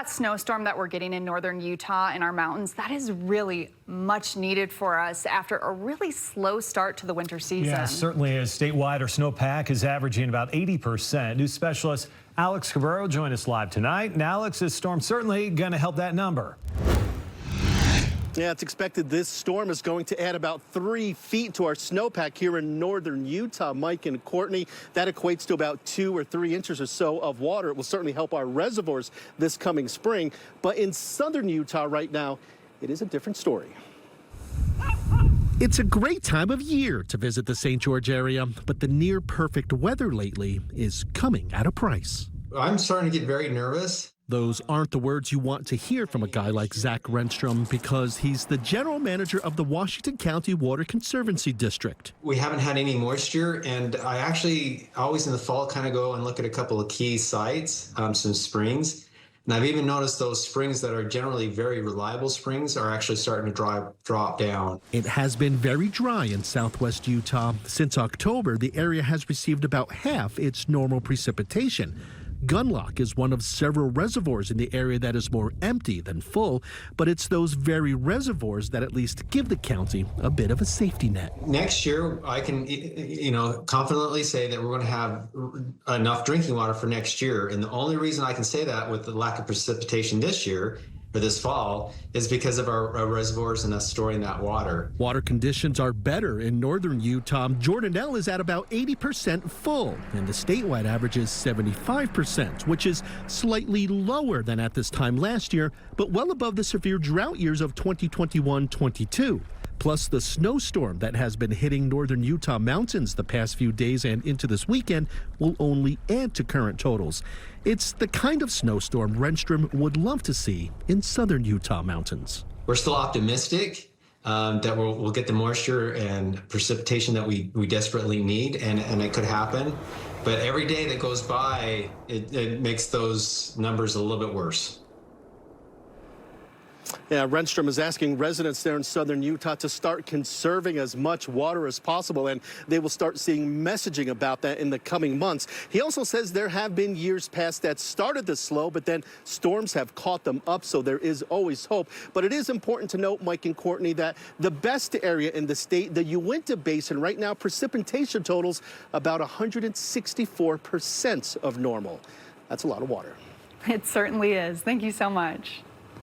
that snowstorm that we're getting in northern Utah in our mountains, that is really much needed for us after a really slow start to the winter season. Yeah, certainly is. Statewide, our snowpack is averaging about 80%. News specialist Alex Cabrero joined us live tonight. And Alex, this storm certainly going to help that number. Yeah, it's expected this storm is going to add about 3 feet to our snowpack here in northern Utah. Mike and Courtney, that equates to about 2 or 3 inches or so of water. It will certainly help our reservoirs this coming spring. But in southern Utah right now, it is a different story. It's a great time of year to visit the St. George area, but the near perfect weather lately is coming at a price. I'm starting to get very nervous. Those aren't the words you want to hear from a guy like Zach Renstrom, because he's the general manager of the Washington County Water Conservancy District. We haven't had any moisture, and I actually always in the fall kind of go and look at a couple of key sites, some springs. And I've even noticed those springs that are generally very reliable springs are actually starting to drop down. It has been very dry in southwest Utah. Since October, the area has received about half its normal precipitation. Gunlock is one of several reservoirs in the area that is more empty than full, but it's those very reservoirs that at least give the county a bit of a safety net. Next year, I can, confidently say that we're going to have enough drinking water for next year. And the only reason I can say that with the lack of precipitation this year or this fall is because of our reservoirs and us storing that water. Water conditions are better in northern Utah. Jordanelle is at about 80% full, and the statewide average is 75%, which is slightly lower than at this time last year, but well above the severe drought years of 2021-22. Plus, the snowstorm that has been hitting northern Utah mountains the past few days and into this weekend will only add to current totals. It's the kind of snowstorm Renstrom would love to see in southern Utah mountains. We're still optimistic that we'll get the moisture and precipitation that we desperately need, and it could happen. But every day that goes by, it makes those numbers a little bit worse. Yeah, Renstrom is asking residents there in southern Utah to start conserving as much water as possible, and they will start seeing messaging about that in the coming months. He also says there have been years past that started this slow, but then storms have caught them up, so there is always hope. But it is important to note, Mike and Courtney, that the best area in the state, the Uinta Basin, right now precipitation totals about 164% of normal. That's a lot of water. It certainly is. Thank you so much.